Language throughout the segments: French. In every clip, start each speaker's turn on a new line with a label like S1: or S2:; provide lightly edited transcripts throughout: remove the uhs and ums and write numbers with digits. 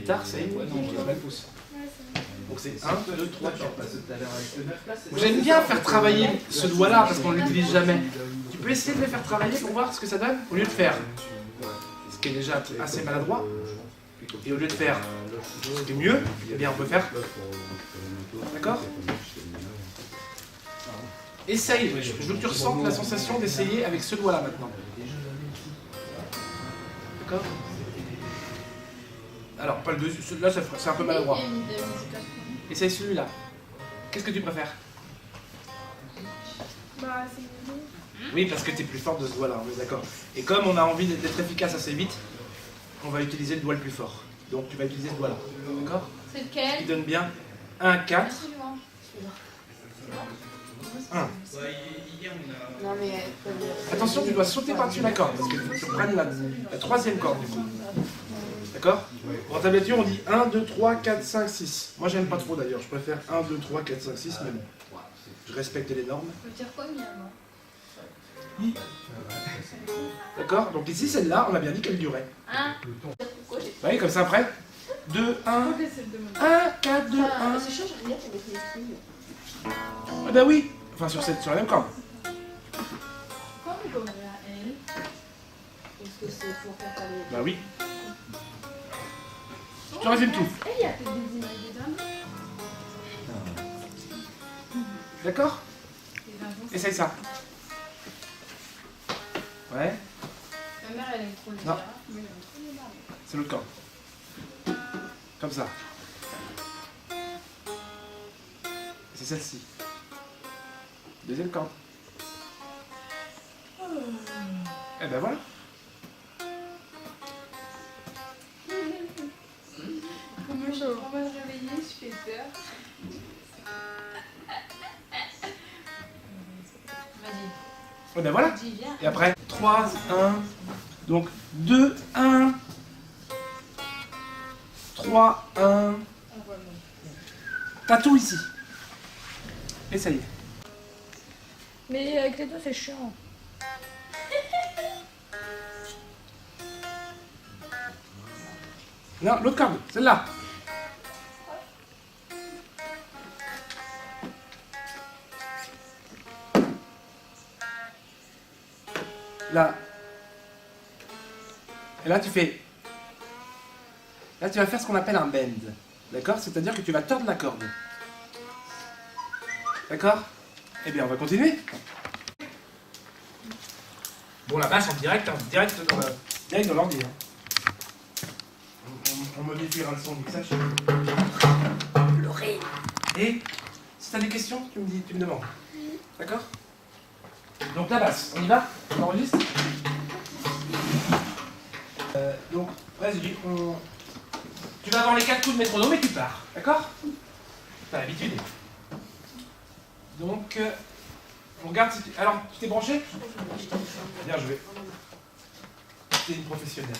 S1: guitare, c'est le pouce. Donc c'est 1, 2, 3, 4. J'aime bien faire travailler ce doigt-là parce qu'on ne l'utilise jamais. Tu peux essayer de le faire travailler pour voir ce que ça donne au lieu de faire ce qui est déjà assez maladroit. Et au lieu de faire ce qui est mieux, eh bien on peut faire. D'accord? Essaye, je veux que tu ressentes la sensation d'essayer avec ce doigt-là maintenant. D'accord? Alors, pas le dessus, là c'est un peu maladroit. Essaye celui-là. Qu'est-ce que tu préfères?
S2: Bah, c'est mieux.
S1: Oui, parce que tu es plus fort de ce doigt-là, on est d'accord. Et comme on a envie d'être efficace assez vite, on va utiliser le doigt le plus fort. Donc tu vas utiliser ce doigt-là. D'accord?
S2: C'est lequel?
S1: Il donne bien 1, 4. 1.
S3: Non mais...
S1: Attention, tu dois sauter par-dessus la corde, parce que tu reprennes la troisième corde du coup. D'accord? En tablature, on dit 1, 2, 3, 4, 5, 6. Moi, j'aime pas trop d'ailleurs, je préfère 1, 2, 3, 4, 5, 6, mais bon. Je respecte les normes.
S2: Je veux dire quoi, Miam?
S1: D'accord? Donc ici, celle-là, on a bien dit qu'elle durait.
S2: Hein?
S1: Oui, comme ça après. 2, 1, 1, 4, 2, 1.
S3: C'est chaud, j'arrive bien pour mettre les filles.
S1: Ah bah oui. Enfin, sur la même corde.
S2: Pourquoi on peut à elle?
S3: Parce que c'est pour faire parler.
S1: Bah oui. Je te résume tout.
S2: Eh, il y a peut-être des images des dames.
S1: D'accord? Essaye ça. Ouais,
S2: Ma mère, elle aime trop les
S1: Non.
S2: dames. Mais elle aime trop les dames.
S1: c'est l'autre corde. Comme ça. C'est celle-ci. Deuxième corde. Eh ben voilà.
S2: Moi, je suis trop mal réveillée, je fais peur. Vas-y.
S1: Eh ben voilà.
S2: Dis, viens.
S1: Et après, 3, 1. Donc 2, 1. 3, 1. T'as tout ici. Et ça y est.
S2: Mais avec les doigts, c'est chiant.
S1: Non, l'autre corde, celle-là. Là. Et là, tu fais... Là, tu vas faire ce qu'on appelle un bend. D'accord? C'est-à-dire que tu vas tordre la corde. D'accord? Eh bien, on va continuer. Bon, la basse en direct, direct dans l'ordi. Hein. On modifiera le son du mixage. Et si tu as des questions, tu me demandes. D'accord? Donc la basse, on y va? On enregistre? Donc, vas-y, tu vas avoir les 4 coups de métronome et tu pars. D'accord? T'as l'habitude. Donc, on regarde si tu... Alors, tu t'es branché? Bien joué. T'es une professionnelle.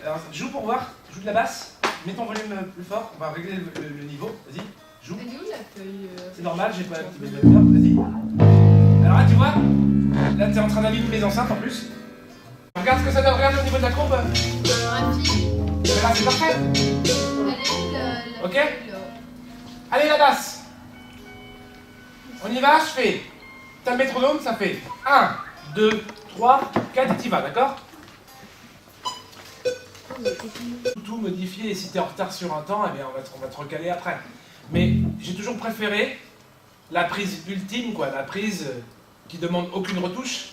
S1: Alors, joue pour voir. Joue de la basse. Mets ton volume plus fort. On va régler le niveau. Vas-y, joue.
S2: Elle est où la feuille?
S1: C'est normal, j'ai pas activé le bien. Vas-y. Alors là, tu vois, là, t'es en train d'aligner mes enceintes en plus. Regarde ce que ça donne. Regarde au niveau de la courbe.
S2: Rapide.
S1: Là, c'est parfait.
S2: Elle est là.
S1: Ok. Allez, la basse. On y va, je fais. T'as le métronome, ça fait 1, 2, 3, 4 et t'y vas, d'accord? Tout modifier et si t'es en retard sur un temps, eh bien on va te recaler après. Mais j'ai toujours préféré la prise ultime, quoi, la prise qui demande aucune retouche.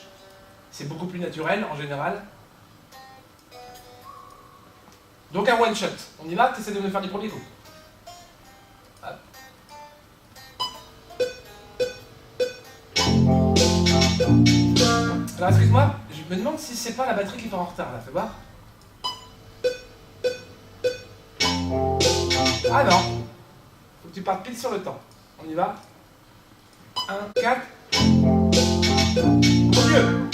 S1: C'est beaucoup plus naturel en général. Donc un one shot. On y va, t'essaies de me faire du premier coup. Hop. Alors excuse-moi, je me demande si c'est pas la batterie qui est en retard là, fais voir. Ah non, faut que tu partes pile sur le temps. On y va. 1, 4. Au mieux.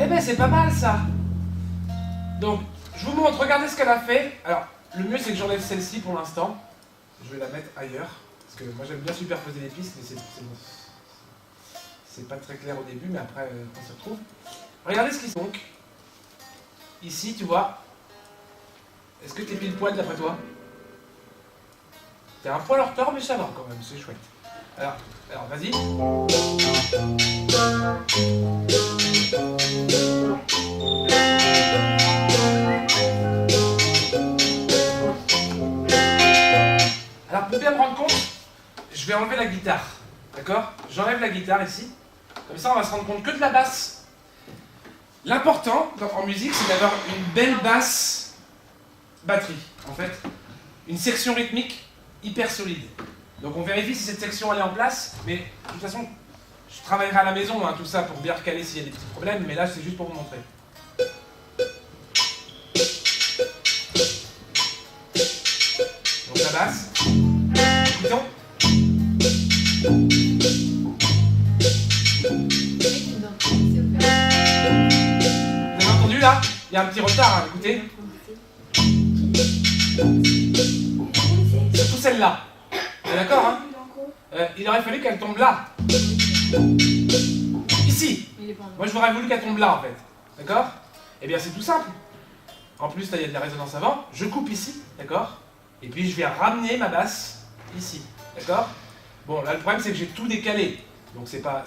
S1: Eh ben c'est pas mal ça. Donc, je vous montre, regardez ce qu'a qu'elle a fait, alors le mieux c'est que j'enlève celle-ci pour l'instant. Je vais la mettre ailleurs. Parce que moi j'aime bien superposer les pistes, mais c'est pas très clair au début, mais après on se retrouve. Regardez ce qui se donc. Ici, tu vois. Est-ce que t'es pile poil d'après toi? T'es un poil en retard, mais ça va quand même, c'est chouette. Alors vas-y. Alors pour bien me rendre compte, je vais enlever la guitare. D'accord? J'enlève la guitare ici. Comme ça, on va se rendre compte que de la basse. L'important en musique, c'est d'avoir une belle basse batterie. En fait, une section rythmique hyper solide. Donc on vérifie si cette section elle est en place, mais de toute façon, je travaillerai à la maison, hein, tout ça, pour bien recaler s'il y a des petits problèmes, mais là c'est juste pour vous montrer. Donc la basse, écoutons. Vous avez entendu là? Il y a un petit retard, hein, écoutez. Surtout celle-là. D'accord, hein? Il aurait fallu qu'elle tombe là. Ici. Moi, je voudrais voulu qu'elle tombe là, en fait. D'accord? Eh bien, c'est tout simple. En plus, là, il y a de la résonance avant. Je coupe ici, d'accord? Et puis, je vais ramener ma basse ici, d'accord? Bon, là, le problème, c'est que j'ai tout décalé. Donc, c'était pas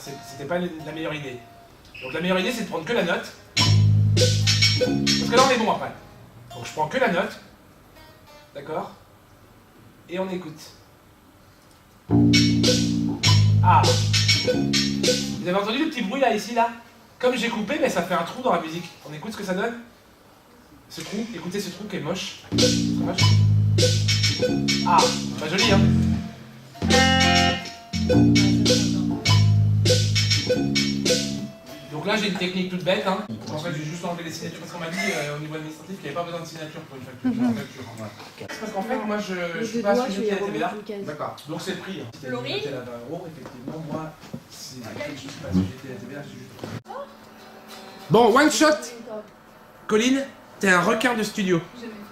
S1: la meilleure idée. Donc, la meilleure idée, c'est de prendre que la note. Parce que là, on est bon après. Donc, je prends que la note. D'accord? Et on écoute. Ah! Vous avez entendu le petit bruit là, ici, là? Comme j'ai coupé, mais ça fait un trou dans la musique. On écoute ce que ça donne? Ce trou, écoutez ce trou qui est moche. Ah! Pas joli, hein? Donc là, j'ai une technique toute bête, hein. En fait, j'ai juste enlevé les signatures parce qu'on m'a dit au niveau administratif qu'il n'y avait pas besoin de signature pour une facture. Parce qu'en fait, moi, je suis pas assujetti à la TVA. D'accord. Donc c'est le prix. Hein. Si
S2: Laurie
S1: t'es à 20 €, effectivement, moi, je suis pas assujetti à la TVA, c'est juste. Bon, one shot. Colline, t'es un requin de studio.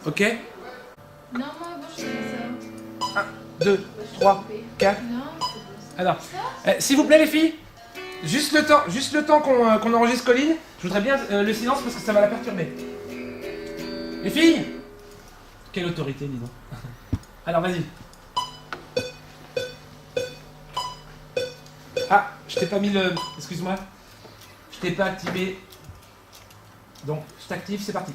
S1: Ok?
S2: Non, moi, bon, je fais ça.
S1: 1, 2, 3, 4.
S2: Non,
S1: Alors, s'il vous plaît, les filles. Juste le temps qu'on enregistre Colline, je voudrais bien le silence parce que ça va la perturber. Les filles! Quelle autorité, dis donc. Alors, vas-y. Ah, je t'ai pas mis le... Excuse-moi. Je t'ai pas activé. Donc, je t'active, c'est parti.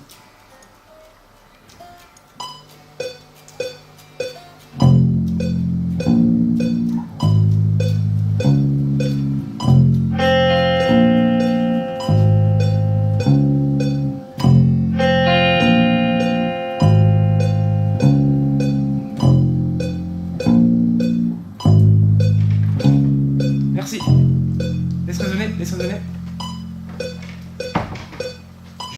S1: Merci. Laisse résonner, laisse résonner.